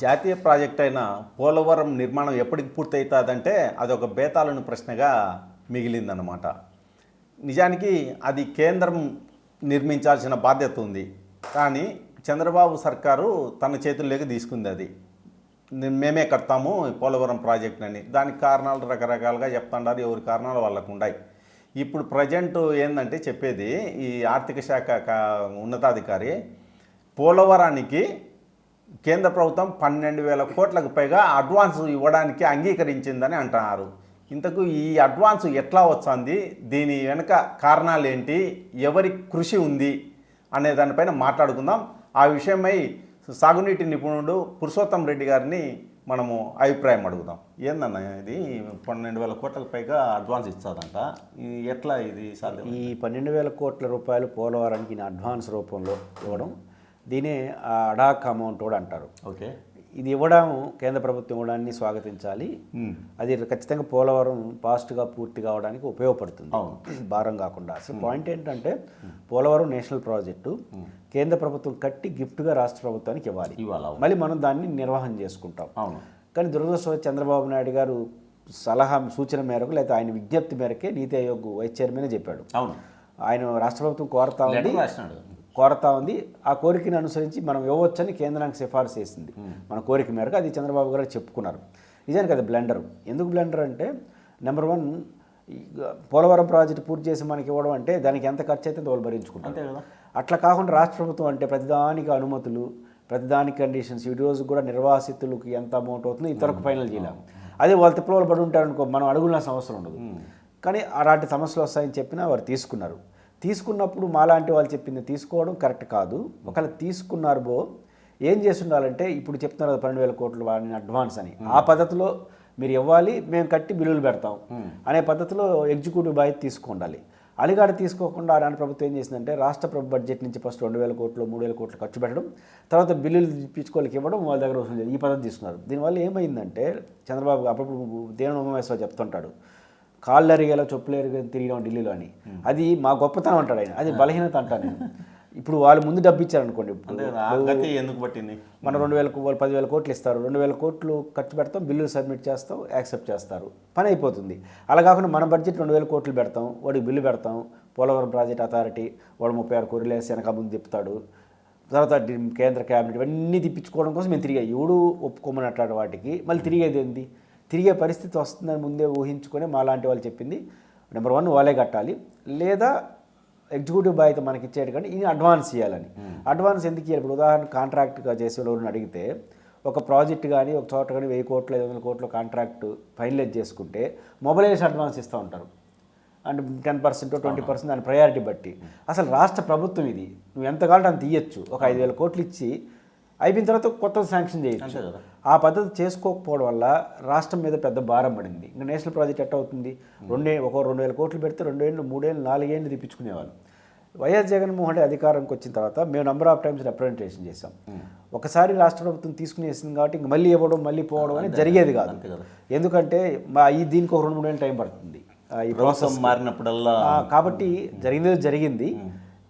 జాతీయ ప్రాజెక్ట్ అయిన పోలవరం నిర్మాణం ఎప్పటికి పూర్తవుతుందంటే అదొక బేతాళుని ప్రశ్నగా మిగిలిందన్నమాట. నిజానికి అది కేంద్రం నిర్మించాల్సిన బాధ్యత ఉంది, కానీ చంద్రబాబు సర్కారు తన చేతుల్లోకి తీసుకుంది. అది మేమే కడతాము పోలవరం ప్రాజెక్టుని. దానికి కారణాలు రకరకాలుగా చెప్తున్నారు, ఎవరి కారణాలు వాళ్ళకు ఉన్నాయి. ఇప్పుడు ప్రజెంట్ ఏంటంటే చెప్పేది ఈ ఆర్థిక శాఖ ఉన్నతాధికారి పోలవరానికి కేంద్ర ప్రభుత్వం 12,000 కోట్లకు పైగా అడ్వాన్స్ ఇవ్వడానికి అంగీకరించిందని అంటున్నారు. ఇంతకు ఈ అడ్వాన్స్ ఎట్లా వచ్చింది, దీని వెనుక కారణాలు ఏంటి, ఎవరి కృషి ఉంది అనే దానిపైన మాట్లాడుకుందాం. ఆ విషయమై సాగునీటి నిపుణుడు పురుషోత్తం రెడ్డి గారిని మనము అభిప్రాయం అడుగుదాం. ఏందన్న ఇది 12,000 కోట్లకు పైగా అడ్వాన్స్ ఇచ్చారంట, ఎట్లా ఇది సాధ్యం? ఈ 12,000 కోట్ల రూపాయలు పోలవరానికి అడ్వాన్స్ రూపంలో ఇవ్వడం, దీనే అడాక్ అమౌంట్ కూడా అంటారు. ఓకే, ఇది ఇవ్వడం కేంద్ర ప్రభుత్వం ఇవ్వడాన్ని స్వాగతించాలి. అది ఖచ్చితంగా పోలవరం ఫాస్ట్గా పూర్తి కావడానికి ఉపయోగపడుతుంది, భారం కాకుండా. అసలు పాయింట్ ఏంటంటే పోలవరం నేషనల్ ప్రాజెక్టు కేంద్ర ప్రభుత్వం కట్టి గిఫ్ట్గా రాష్ట్ర ప్రభుత్వానికి ఇవ్వాలి. మళ్ళీ మనం దాన్ని నిర్వహణ చేసుకుంటాం. కానీ దురదృష్టం చంద్రబాబు నాయుడు గారు సలహా సూచన మేరకు లేదా ఆయన విజ్ఞప్తి మేరకే నీతి ఆయోగ్ వైస్ చైర్మన్ చెప్పాడు. ఆయన రాష్ట్ర ప్రభుత్వం కోరతా ఉంది. ఆ కోరికను అనుసరించి మనం ఇవ్వవచ్చని కేంద్రానికి సిఫార్సు చేసింది. మన కోరిక మేరకు అది చంద్రబాబు గారు చెప్పుకున్నారు. నిజానికి అది బ్లెండర్. ఎందుకు బ్లెండర్ అంటే, నెంబర్ 1, పోలవరం ప్రాజెక్టు పూర్తి చేసి మనకి ఇవ్వడం అంటే దానికి ఎంత ఖర్చు అయితే వాళ్ళు భరించుకుంటారు. అట్లా కాకుండా రాష్ట్ర ప్రభుత్వం అంటే ప్రతిదానికి అనుమతులు, ప్రతిదానికి కండిషన్స్, ఈ రోజు కూడా నిర్వాసితులకు ఎంత అమౌంట్ అవుతుందో ఇంతవరకు ఫైనల్ చేయలేము. అదే వాళ్ళు తిప్పలు పడి ఉంటారనుకో, మనం అడుగులాల్సిన అవసరం ఉండదు. కానీ అలాంటి సమస్యలు వస్తాయని చెప్పినా వారు తీసుకున్నారు. తీసుకున్నప్పుడు మాలాంటి వాళ్ళు చెప్పింది తీసుకోవడం కరెక్ట్ కాదు. ఒకవేళ తీసుకున్నారు ఏం చేసి ఉండాలంటే, ఇప్పుడు చెప్తున్నారు 12,000 కోట్లు వాడిని అడ్వాన్స్ అని, ఆ పద్ధతిలో మీరు ఇవ్వాలి, మేము కట్టి బిల్లులు పెడతాం అనే పద్ధతిలో ఎగ్జిక్యూటివ్ బాధ్యత తీసుకుండాలి. అలిగాడ తీసుకోకుండా అలాంటి ప్రభుత్వం ఏం చేసిందంటే, రాష్ట్ర బడ్జెట్ నుంచి ఫస్ట్ 2,000 కోట్లు 3,000 కోట్లు ఖర్చు పెట్టడం, తర్వాత బిల్లులు ఇప్పించుకోలేకి ఇవ్వడం, వాళ్ళ దగ్గర వసూలు చేయడం, ఈ పద్ధతి తీసుకున్నారు. దీనివల్ల ఏమైందంటే, చంద్రబాబు అప్పుడప్పుడు దేవన ఉమామేశ్వర చెప్తుంటాడు, కాళ్ళు అరిగేలా చెప్పులు అరిగే తిరిగినాం ఢిల్లీలో అని. అది మా గొప్పతనం అంటాడు ఆయన, అది బలహీనత అంటాను నేను. ఇప్పుడు వాళ్ళు ముందు డబ్బు ఇచ్చారనుకోండి, ఎందుకు పట్టింది, మన 10,000 కోట్లు ఇస్తారు, 2,000 కోట్లు ఖర్చు పెడతాం, బిల్లులు సబ్మిట్ చేస్తాం, యాక్సెప్ట్ చేస్తారు, పని అయిపోతుంది. అలా కాకుండా మన బడ్జెట్ 2,000 కోట్లు పెడతాం, వాడికి బిల్లు పెడతాం, పోలవరం ప్రాజెక్ట్ అథారిటీ వాడు 36 కోరిలేసి వెనక ముందు తిప్పుతాడు, తర్వాత కేంద్ర క్యాబినెట్ ఇవన్నీ తిప్పించుకోవడం కోసం మేము తిరిగా ఎవడు ఒప్పుకోమన్నట్లాడు వాటికి మళ్ళీ తిరిగేది ఏంది, తిరిగే పరిస్థితి వస్తుందని ముందే ఊహించుకొని మాలాంటి వాళ్ళు చెప్పింది నెంబర్ 1 వాళ్ళే కట్టాలి, లేదా ఎగ్జిక్యూటివ్ బాధ్యత మనకి ఇచ్చేది కానీ ఇది అడ్వాన్స్ ఇవ్వాలని. అడ్వాన్స్ ఎందుకు ఇవ్వాలి? ఇప్పుడు ఉదాహరణ కాంట్రాక్ట్గా చేసే వాళ్ళని అడిగితే, ఒక ప్రాజెక్ట్ కానీ ఒక చోట కానీ 1,000 కోట్లు 500 కోట్లు కాంట్రాక్ట్ ఫైనలైజ్ చేసుకుంటే మొబైలైజ్ అడ్వాన్స్ ఇస్తూ ఉంటారు. అంటే 10% 20% దాని ప్రయారిటీ బట్టి. అసలు రాష్ట్ర ప్రభుత్వం ఇది, నువ్వు ఎంత కావాలంటే అంత ఇవ్వచ్చు. ఒక 5,000 కోట్లు ఇచ్చి అయిపోయిన తర్వాత కొత్త శాంక్షన్ చేయొచ్చు. ఆ పద్ధతి చేసుకోకపోవడం వల్ల రాష్ట్రం మీద పెద్ద భారం పడింది. ఇంకా నేషనల్ ప్రాజెక్ట్ ఎట్లా అవుతుంది? 2,000 కోట్లు పెడితే 2 ఏళ్ళు 3 ఏళ్ళు 4 ఏళ్ళు తెప్పించుకునేవాళ్ళు. వైఎస్ జగన్మోహన్ రెడ్డి అధికారంకి వచ్చిన తర్వాత మేము నెంబర్ ఆఫ్ టైమ్స్ రిప్రజెంటేషన్ చేసాం. ఒకసారి రాష్ట్ర ప్రభుత్వం తీసుకునేసింది కాబట్టి ఇంక మళ్ళీ ఇవ్వడం మళ్ళీ పోవడం అనేది జరిగేది కాదు. ఎందుకంటే దీనికి ఒక 2-3 ఏళ్ళు టైం పడుతుంది ఈ ప్రాసెస్ మారినప్పుడల్లా. కాబట్టి జరిగింది.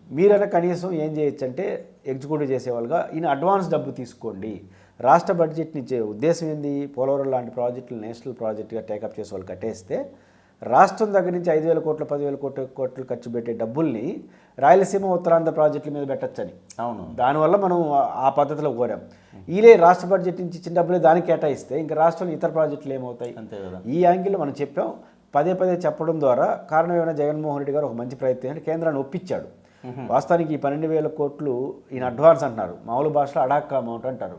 మీరైనా కనీసం ఏం చేయొచ్చు అంటే, ఎగ్జిక్యూటివ్ చేసేవాళ్ళుగా ఈయన అడ్వాన్స్ డబ్బు తీసుకోండి. రాష్ట్ర బడ్జెట్ నుంచి ఉద్దేశం ఏంది? పోలవరం లాంటి ప్రాజెక్టులు నేషనల్ ప్రాజెక్టుగా టేకప్ చేసే వాళ్ళు కట్టేస్తే రాష్ట్రం దగ్గర నుంచి 5,000 కోట్లు 10,000 కోట్లు ఖర్చు పెట్టే డబ్బుల్ని రాయలసీమ ఉత్తరాంధ్ర ప్రాజెక్టుల మీద పెట్టచ్చని. దానివల్ల మనం ఆ పద్ధతిలో కోరాం. ఈలే రాష్ట్ర బడ్జెట్ నుంచి ఇచ్చిన డబ్బులే దానికి కేటాయిస్తే ఇంకా రాష్ట్రంలో ఇతర ప్రాజెక్టులు ఏమవుతాయి? ఈ యాంగిల్లో మనం చెప్పాం. పదే చెప్పడం ద్వారా కారణం ఏమైనా జగన్మోహన్ రెడ్డి గారు ఒక మంచి ప్రయత్నం కేంద్రాన్ని ఒప్పించాడు. వాస్తవానికి ఈ 12,000 కోట్లు ఈయన అడ్వాన్స్ అంటున్నారు, మామూలు భాషలో అడాక్ అమౌంట్ అంటారు.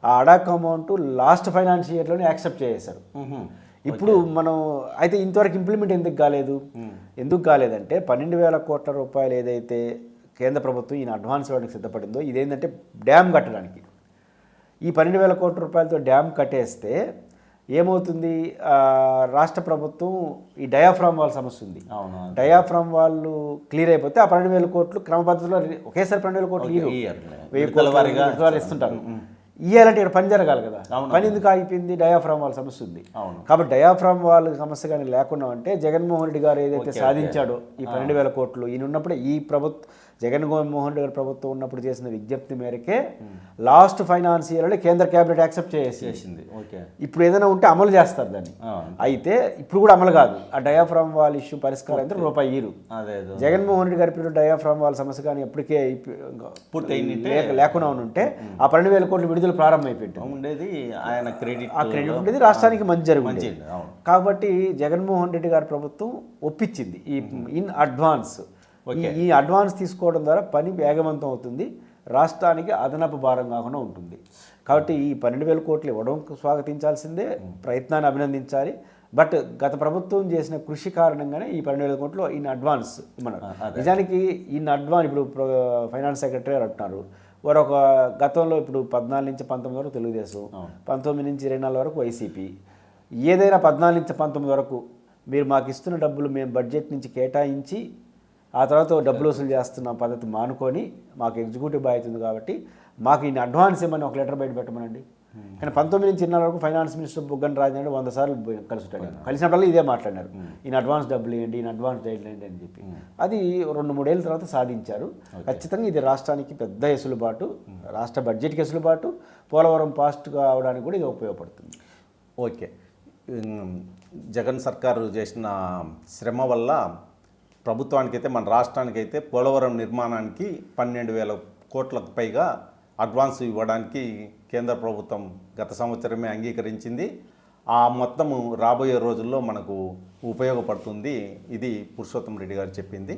ఆ అడాక్ అమౌంట్ లాస్ట్ ఫైనాన్షియల్ ఇయర్లోనే యాక్సెప్ట్ చేసేశారు. ఇప్పుడు మనం అయితే ఇంతవరకు ఇంప్లిమెంట్ ఎందుకు కాలేదంటే 12,000 కోట్ల రూపాయలు ఏదైతే కేంద్ర ప్రభుత్వం ఈయన అడ్వాన్స్ ఇవ్వడానికి సిద్ధపడిందో, ఇదేంటంటే డ్యామ్ కట్టడానికి. ఈ 12,000 కోట్ల రూపాయలతో డ్యామ్ కట్టేస్తే ఏమవుతుంది? రాష్ట్ర ప్రభుత్వం ఈ డయాఫ్రామ్ వాల్ సమస్య ఉంది. డయాఫ్రామ్ వాళ్ళు క్లియర్ అయిపోతే ఆ 12,000 కోట్లు క్రమ పద్ధతిలో ఒకేసారి 12,000 కోట్లు 1,000 కోట్లు ఇస్తుంటారు. ఇవ్వాలంటే ఇక్కడ పని జరగాలి కదా, పని ఎందుకు ఆగిపోయింది? డయాఫ్రామ్ వాళ్ళ సమస్య ఉంది. కాబట్టి డయాఫ్రామ్ వాళ్ళ సమస్య కానీ లేకుండా అంటే జగన్మోహన్ రెడ్డి గారు ఏదైతే సాధించాడో ఈ 12,000 కోట్లు ఈయన ఉన్నప్పుడే, ఈ జగన్మోహన్ రెడ్డి గారి ప్రభుత్వం ఉన్నప్పుడు చేసిన విజ్ఞప్తి మేరకే లాస్ట్ ఫైనాన్స్ ఇయర్లో కేంద్ర కేబినెట్ యాక్సెప్ట్ చేసింది. ఓకే. ఇప్పుడు ఏదైనా ఉంటే అమలు చేస్తారు దాన్ని. అయితే ఇప్పుడు కూడా అమలు కాదు. ఆ డయాఫ్రామ్ వాల్ ఇష్యూ పరిష్కారం అయితే రూపాయి ఇయ్యరు. జగన్మోహన్ రెడ్డి గారి పీరియడ్ డయాఫ్రామ్ వాల్ సమస్య కానీ ఎప్పటికే పూర్తి లేకుండా ఉంటే ఆ 12,000 కోట్ల విడుదల ప్రారంభమైపోయింది ఉండేది. ఆయన ఆ క్రెడిట్ ఉండేది, రాష్ట్రానికి మంచి జరుగుతుంది. కాబట్టి జగన్మోహన్ రెడ్డి గారి ప్రభుత్వం ఒప్పించింది ఈ ఇన్ అడ్వాన్స్. ఈ అడ్వాన్స్ తీసుకోవడం ద్వారా పని వేగవంతం అవుతుంది, రాష్ట్రానికి అదనపు భారం కాకుండా ఉంటుంది. కాబట్టి ఈ 12,000 కోట్లు ఇవ్వడం స్వాగతించాల్సిందే, ప్రయత్నాన్ని అభినందించాలి. బట్ గత ప్రభుత్వం చేసిన కృషి కారణంగానే ఈ 12,000 కోట్లు ఇన్ అడ్వాన్స్ ఇమ్మన్నారు. నిజానికి ఇన్ అడ్వాన్స్ ఇప్పుడు ఫైనాన్స్ సెక్రటరీ అంటున్నారు, వారు ఒక గతంలో ఇప్పుడు 14 నుంచి 19 వరకు తెలుగుదేశం, 19 నుంచి 24 వరకు వైసీపీ. ఏదైనా 14 నుంచి 19 వరకు మీరు మాకు ఇస్తున్న డబ్బులు మేము బడ్జెట్ నుంచి కేటాయించి ఆ తర్వాత డబ్బులు వసూలు చేస్తున్న పద్ధతి మానుకొని మాకు ఎగ్జిక్యూటివ్ బాధ్యత ఉంది కాబట్టి మాకు ఈయన అడ్వాన్స్ ఇవ్వమని ఒక లెటర్ బయట పెట్టమనండి. కానీ 19 నుంచి 24 వరకు ఫైనాన్స్ మినిస్టర్ బుగ్గన రాజేంద్ర 100 సార్లు కలుసుంటాడు. కలిసినప్పుడల్లా ఇదే మాట్లాడినారు, ఈయన అడ్వాన్స్ డబ్బులు ఇవ్వండి, ఈయన అడ్వాన్స్ డైట్లు ఏంటి అని చెప్పి. అది 2-3 ఏళ్ళ తర్వాత సాధించారు. ఖచ్చితంగా ఇది రాష్ట్రానికి పెద్ద ఎసులుబాటు, రాష్ట్ర బడ్జెట్కి ఎసులుబాటు, పోలవరం పాస్ట్గా అవడానికి కూడా ఇది ఉపయోగపడుతుంది. ఓకే. జగన్ సర్కారు చేసిన శ్రమ వల్ల ప్రభుత్వానికైతే మన రాష్ట్రానికైతే పోలవరం నిర్మాణానికి 12,000 కోట్లకు పైగా అడ్వాన్స్ ఇవ్వడానికి కేంద్ర ప్రభుత్వం గత సంవత్సరమే అంగీకరించింది. ఆ మొత్తము రాబోయే రోజుల్లో మనకు ఉపయోగపడుతుంది. ఇది పురుషోత్తం రెడ్డి గారు చెప్పింది.